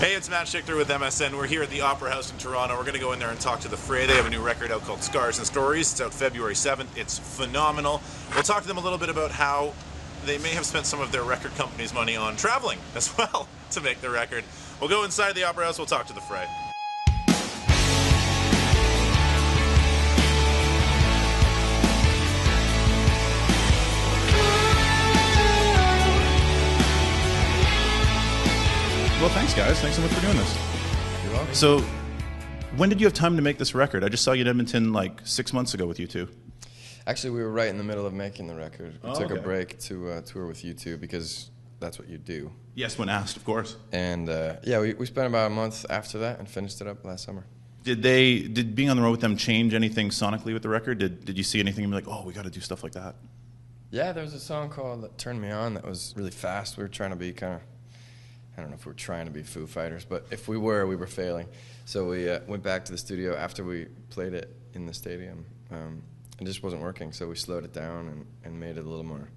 Hey, it's Matt Schichter with MSN. We're here at the Opera House in Toronto. We're going to go in there and talk to the Fray. They have a new record out called Scars and Stories. It's out February 7th. It's phenomenal. We'll talk to them a little bit about how they may have spent some of their record company's money on traveling as well to make the record. We'll go inside the Opera House. We'll talk to the Fray. Well, thanks, guys. Thanks so much for doing this. You're welcome. So, when did you have time to make this record? I just saw you in Edmonton like 6 months ago with you two. Actually, we were right in the middle of making the record. We took okay. a break to tour with you two because that's what you do. Yes, when asked, of course. And yeah, we spent about a month after that and finished it up last summer. Did being on the road with them change anything sonically with the record? Did you see anything and be like, oh, we got to do stuff like that? Yeah, there was a song called "Turn Me On" that was really fast. We were trying to be kind of, I don't know if we were trying to be Foo Fighters, but if we were, we were failing. So we went back to the studio after we played it in the stadium. It just wasn't working, so we slowed it down and made it a little more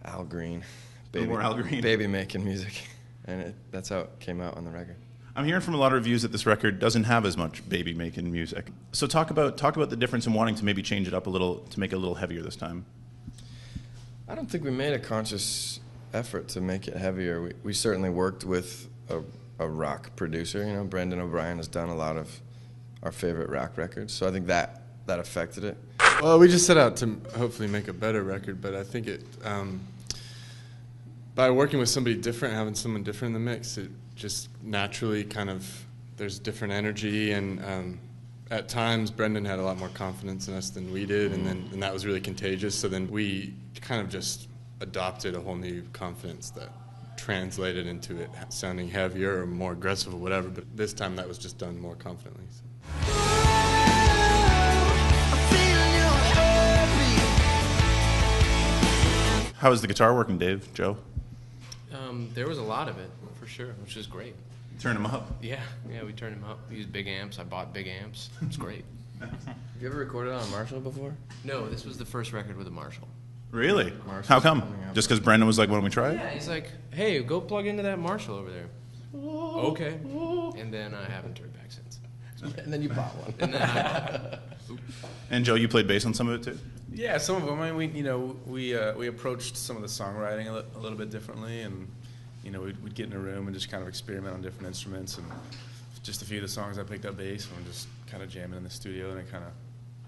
Al Green. Baby making music. And that's how it came out on the record. I'm hearing from a lot of reviews that this record doesn't have as much baby making music. So talk about the difference in wanting to maybe change it up a little, to make it a little heavier this time. I don't think we made a conscious effort to make it heavier. We certainly worked with a rock producer. You know, Brendan O'Brien has done a lot of our favorite rock records, so I think that affected it. Well, we just set out to hopefully make a better record, but I think it, by working with somebody different, having someone different in the mix, it just naturally kind of, there's different energy, and at times Brendan had a lot more confidence in us than we did, and that was really contagious, so then we kind of just adopted a whole new confidence that translated into it sounding heavier or more aggressive or whatever, but this time that was just done more confidently. So. How is the guitar working, Dave, Joe? There was a lot of it, for sure, which is great. Turn him up. Yeah, we turned him up. We used big amps. I bought big amps. It's great. Have you ever recorded on a Marshall before? No, this was the first record with a Marshall. Really? How come? Just because Brendan was like, why don't we try it? Yeah, he's like, hey, go plug into that Marshall over there. Okay. And then I haven't turned back since. And then you bought one. And then I bought one. And Joe, you played bass on some of it too? Yeah, some of them. I mean, we approached some of the songwriting a little bit differently, and we'd get in a room and just kind of experiment on different instruments. And just a few of the songs I picked up bass and just kind of jamming in the studio, and it kind of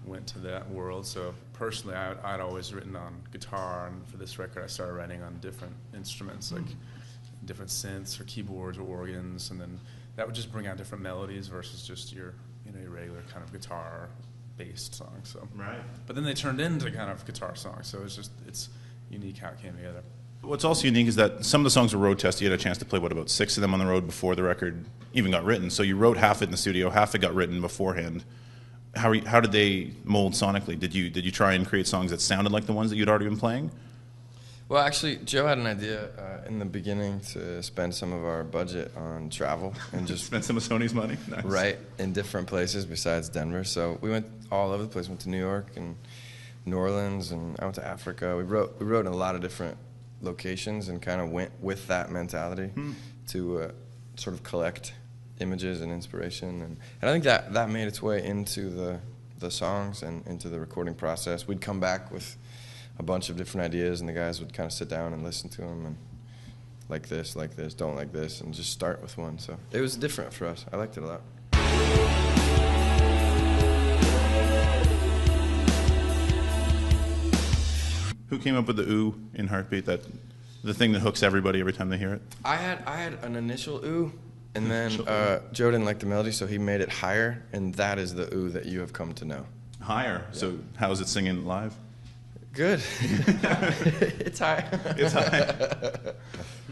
went to that world. So personally, I'd always written on guitar, and for this record, I started writing on different instruments, like different synths or keyboards or organs, and then that would just bring out different melodies versus just your regular kind of guitar-based song. So right. But then they turned into kind of guitar songs, so it's unique how it came together. What's also unique is that some of the songs were road tested. You had a chance to play, about 6 of them on the road before the record even got written. So you wrote half it in the studio, half it got written beforehand. How did they mold sonically? Did you try and create songs that sounded like the ones that you'd already been playing? Well, actually, Joe had an idea in the beginning to spend some of our budget on travel and just spend some of Sony's money. Nice. Right, in different places besides Denver. So we went all over the place. Went to New York and New Orleans, and I went to Africa. We wrote in a lot of different locations and kind of went with that mentality to sort of collect images and inspiration, and I think that made its way into the songs and into the recording process. We'd come back with a bunch of different ideas, and the guys would kind of sit down and listen to them and like this, don't like this, and just start with one. So it was different for us. I liked it a lot. Who came up with the ooh in Heartbeat, the thing that hooks everybody every time they hear it? I had an initial ooh, and then Joe didn't like the melody, so he made it higher, and that is the ooh that you have come to know. Higher? Yeah. So how is it singing live? Good. It's high. It's high.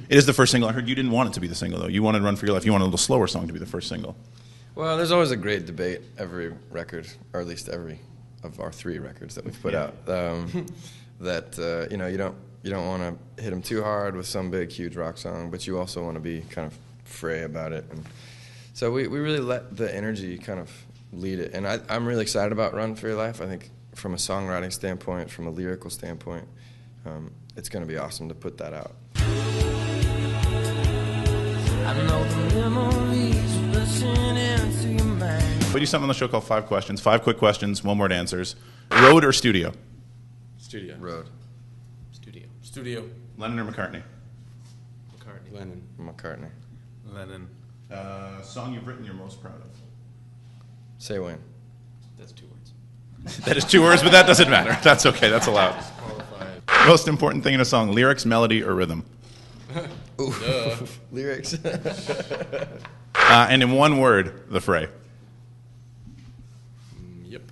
It is the first single. I heard you didn't want it to be the single, though. You wanted Run for Your Life. You wanted a little slower song to be the first single. Well, there's always a great debate every record, or at least every of our 3 records that we've put out, that you don't want to hit them too hard with some big, huge rock song, but you also want to be kind of Fray about it. And so we really let the energy kind of lead it. And I'm really excited about Run for Your Life. I think from a songwriting standpoint, from a lyrical standpoint, it's going to be awesome to put that out. I know the We do something on the show called 5 questions. 5 quick questions, 1 word answers. Road or studio? Studio. Road. Studio. Studio. Lennon or McCartney? McCartney. Lennon. McCartney. Lennon. Song you've written you're most proud of? Say when. That's 2 words. That is 2 words, but that doesn't matter. That's okay. That's allowed. Qualified. Most important thing in a song: lyrics, melody, or rhythm? Lyrics. And in 1 word, the Fray. Yep.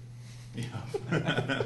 Yeah.